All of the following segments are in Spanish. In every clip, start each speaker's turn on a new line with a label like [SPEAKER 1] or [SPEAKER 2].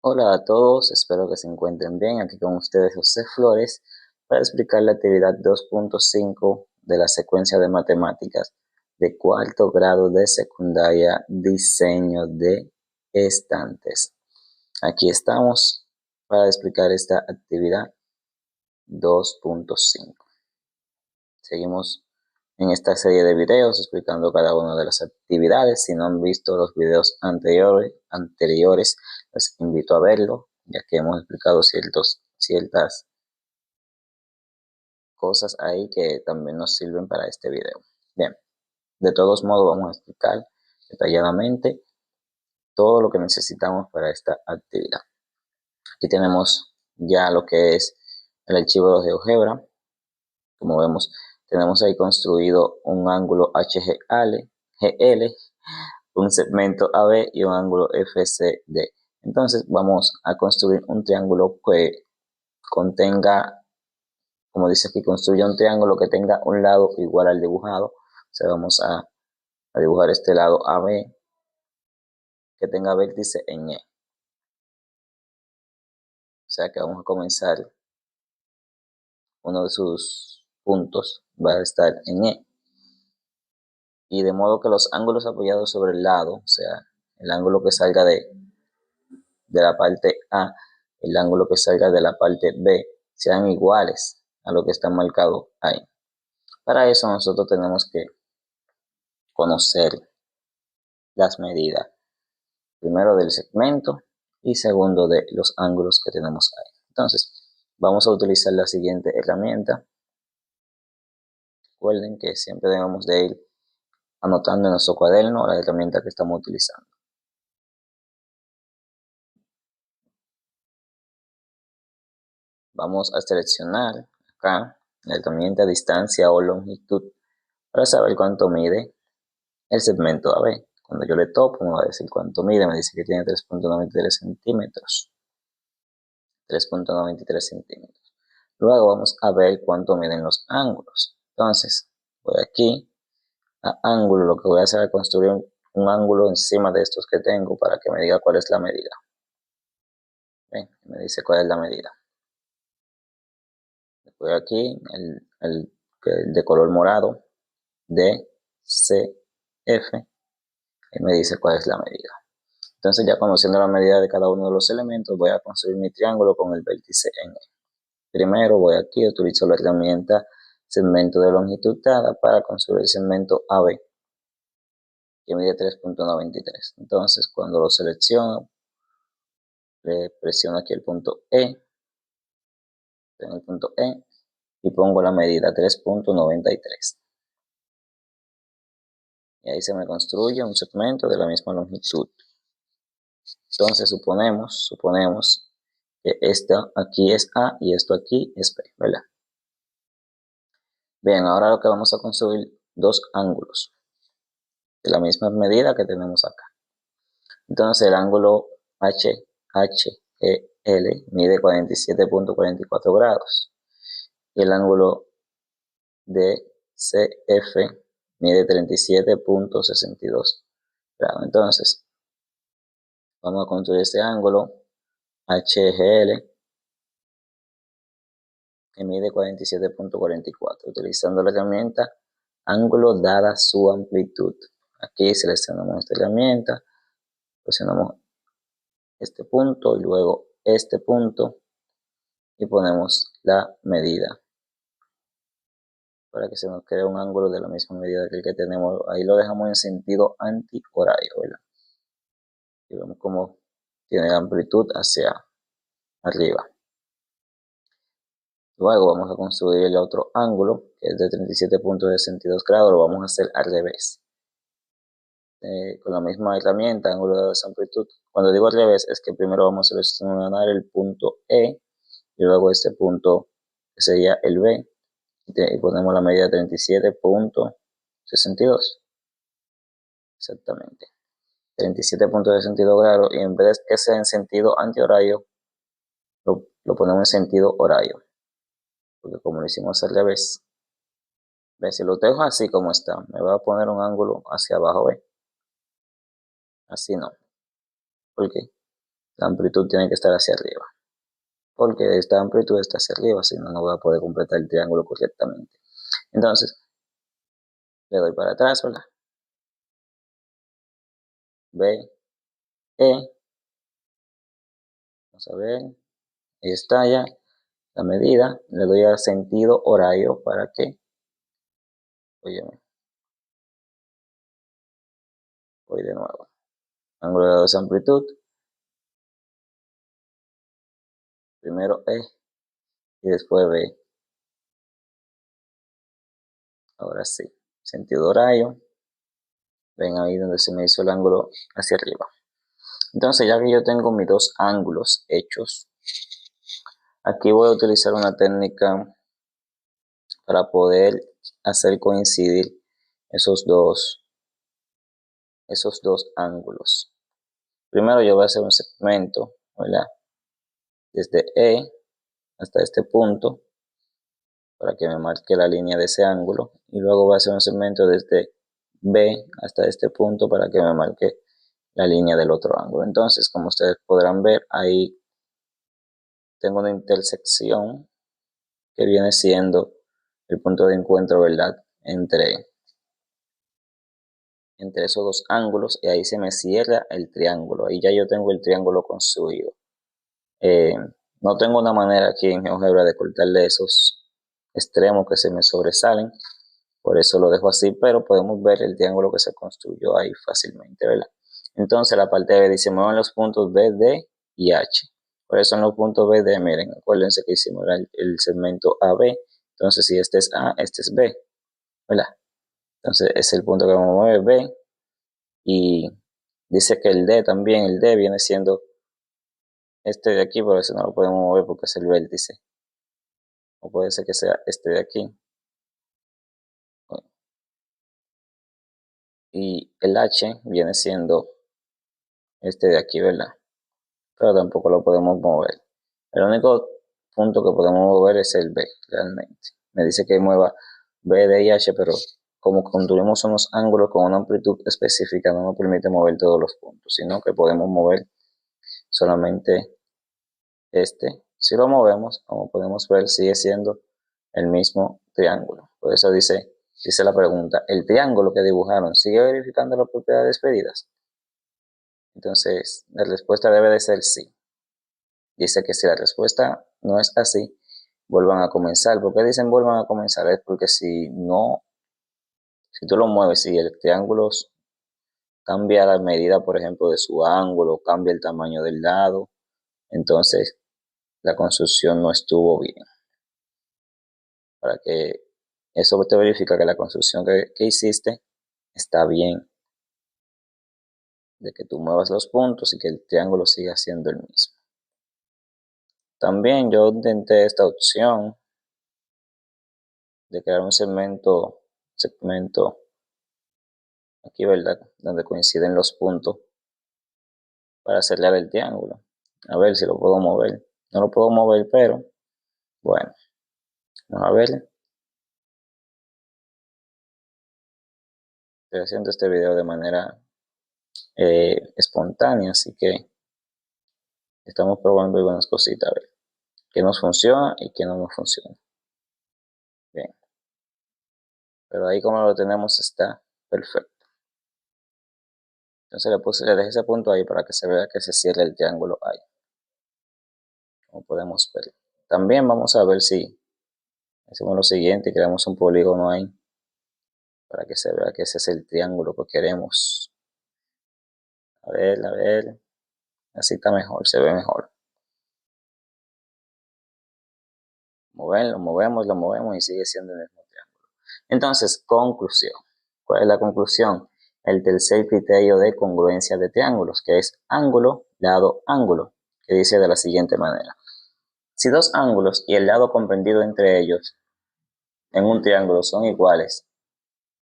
[SPEAKER 1] Hola a todos, espero que se encuentren bien. Aquí con ustedes José Flores para explicar la actividad 2.5 de la secuencia de matemáticas de cuarto grado de secundaria, diseño de estantes. Aquí estamos para explicar esta actividad 2.5. Seguimos en esta serie de videos explicando cada una de las actividades. Si no han visto los videos anteriores, les invito a verlo, ya que hemos explicado ciertas cosas ahí que también nos sirven para este video. Bien, de todos modos vamos a explicar detalladamente todo lo que necesitamos para esta actividad. Aquí tenemos ya lo que es el archivo de GeoGebra. Como vemos, tenemos ahí construido un ángulo HGL, un segmento AB y un ángulo FCD. Entonces vamos a construir un triángulo que contenga, como dice aquí, construye un triángulo que tenga un lado igual al dibujado. O sea, vamos a dibujar este lado AB que tenga vértice en E. O sea que vamos a comenzar, uno de sus puntos va a estar en E. Y de modo que los ángulos apoyados sobre el lado, o sea, el ángulo que salga de la parte A, el ángulo que salga de la parte B, sean iguales a lo que está marcado ahí. Para eso nosotros tenemos que conocer las medidas, primero del segmento y segundo de los ángulos que tenemos ahí. Entonces, vamos a utilizar la siguiente herramienta. Recuerden que siempre debemos de ir anotando en nuestro cuaderno la herramienta que estamos utilizando. Vamos a seleccionar acá la herramienta distancia o longitud para saber cuánto mide el segmento AB. Cuando yo le topo me va a decir cuánto mide, me dice que tiene 3.93 centímetros. 3.93 centímetros. Luego vamos a ver cuánto miden los ángulos. Entonces, voy aquí a ángulo, lo que voy a hacer es construir un ángulo encima de estos que tengo para que me diga cuál es la medida. Ven, me dice cuál es la medida. Voy aquí, el de color morado, DCF, y me dice cuál es la medida. Entonces, ya conociendo la medida de cada uno de los elementos, voy a construir mi triángulo con el vértice en E. Primero voy aquí, utilizo la herramienta segmento de longitud dada para construir el segmento AB, que mide 3.93. Entonces, cuando lo selecciono, le presiono aquí el punto E, en el punto E, y pongo la medida 3.93. Y ahí se me construye un segmento de la misma longitud. Entonces suponemos que esto aquí es A y esto aquí es B, ¿verdad? Bien, ahora lo que vamos a construir dos ángulos de la misma medida que tenemos acá. Entonces el ángulo HHEL mide 47.44 grados y el ángulo DCF mide 37.62 grados. Entonces vamos a construir este ángulo HGL que mide 47.44 utilizando la herramienta ángulo dada su amplitud. Aquí seleccionamos esta herramienta, presionamos este punto y luego este punto y ponemos la medida para que se nos quede un ángulo de la misma medida que el que tenemos. Ahí lo dejamos en sentido antihorario, ¿verdad? Y vemos cómo tiene amplitud hacia arriba. Luego vamos a construir el otro ángulo, que es de 37.62 grados, lo vamos a hacer al revés. Con la misma herramienta, ángulo de amplitud. Cuando digo al revés, es que primero vamos a seleccionar el punto E, y luego este punto que sería el B, y ponemos la medida 37.62. Exactamente. 37.62 grados, y en vez de que sea en sentido antihorario, lo ponemos en sentido horario. Porque como lo hicimos al revés, ¿ves? Si lo dejo así como está, me va a poner un ángulo hacia abajo, ¿ves? Así no. ¿Por qué? la amplitud tiene que estar hacia arriba, porque esta amplitud está hacia arriba, si no, no voy a poder completar el triángulo correctamente. Entonces, le doy para atrás, ¿verdad? B, E, vamos a ver, ahí está ya la medida, le doy al sentido horario para que, óyeme, voy de nuevo, ángulo de amplitud, primero E y después B, ahora sí, sentido horario, ven ahí donde se me hizo el ángulo hacia arriba. Entonces, ya que yo tengo mis dos ángulos hechos, aquí voy a utilizar una técnica para poder hacer coincidir esos dos ángulos. Primero yo voy a hacer un segmento, ¿verdad? Desde E hasta este punto, para que me marque la línea de ese ángulo, y luego voy a hacer un segmento desde B hasta este punto para que me marque la línea del otro ángulo. Entonces, como ustedes podrán ver, ahí tengo una intersección que viene siendo el punto de encuentro, ¿verdad? Entre esos dos ángulos, y ahí se me cierra el triángulo. Ahí ya yo tengo el triángulo construido. No tengo una manera aquí en GeoGebra de cortarle esos extremos que se me sobresalen, por eso lo dejo así, pero podemos ver el triángulo que se construyó ahí fácilmente, ¿verdad? Entonces la parte B dice, muevan los puntos B, D y H. ¿Cuáles son los puntos B, D? Miren, acuérdense que hicimos el segmento AB, entonces si este es A, este es B, ¿verdad? Entonces es el punto que vamos a mover, B, y dice que el D también, el D viene siendo este de aquí, por eso no lo podemos mover porque es el vértice. O puede ser que sea este de aquí. Y el H viene siendo este de aquí, ¿verdad? Pero tampoco lo podemos mover. El único punto que podemos mover es el B, realmente. Me dice que mueva B, D y H, pero como construimos unos ángulos con una amplitud específica, no nos permite mover todos los puntos, sino que podemos mover solamente este. Si lo movemos, como podemos ver, sigue siendo el mismo triángulo. Por eso dice la pregunta, ¿el triángulo que dibujaron sigue verificando las propiedades pedidas? Entonces, la respuesta debe de ser sí. Dice que si la respuesta no es así, vuelvan a comenzar. ¿Por qué dicen vuelvan a comenzar? Es porque si tú lo mueves, si el triángulo cambia la medida, por ejemplo, de su ángulo, cambia el tamaño del lado, entonces la construcción no estuvo bien. Para que eso te verifica que la construcción que hiciste está bien, de que tú muevas los puntos y que el triángulo siga siendo el mismo. También yo intenté esta opción de crear un segmento aquí, ¿verdad? Donde coinciden los puntos para cerrar el triángulo. A ver si lo puedo mover. No lo puedo mover, pero bueno, vamos a ver. Estoy haciendo este video de manera espontánea, así que estamos probando algunas cositas, a ver qué nos funciona y qué no nos funciona. Bien, pero ahí como lo tenemos está perfecto. Entonces le dejé ese punto ahí para que se vea que se cierra el triángulo ahí, como podemos ver. También vamos a ver si hacemos lo siguiente y creamos un polígono ahí para que se vea que ese es el triángulo que queremos. A ver, así está mejor, se ve mejor. Lo movemos y sigue siendo el mismo triángulo. Entonces, conclusión. ¿Cuál es la conclusión? El tercer criterio de congruencia de triángulos, que es ángulo, lado, ángulo, que dice de la siguiente manera. Si dos ángulos y el lado comprendido entre ellos en un triángulo son iguales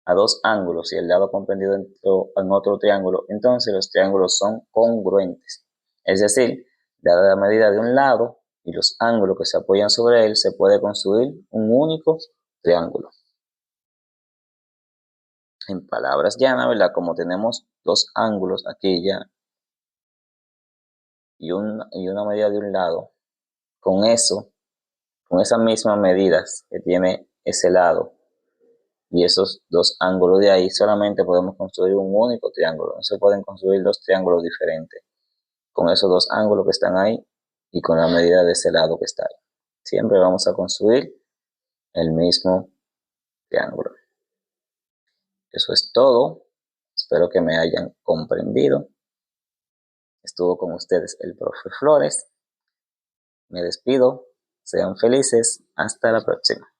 [SPEAKER 1] a dos ángulos y el lado comprendido en otro triángulo, entonces los triángulos son congruentes. Es decir, dada la medida de un lado y los ángulos que se apoyan sobre él, se puede construir un único triángulo. En palabras llanas, ¿verdad? Como tenemos dos ángulos aquí ya y una medida de un lado, con eso, con esas mismas medidas que tiene ese lado y esos dos ángulos de ahí, solamente podemos construir un único triángulo. No se pueden construir dos triángulos diferentes con esos dos ángulos que están ahí y con la medida de ese lado que está ahí. Siempre vamos a construir el mismo triángulo. Eso es todo. Espero que me hayan comprendido. Estuvo con ustedes el profe Flores. Me despido. Sean felices. Hasta la próxima.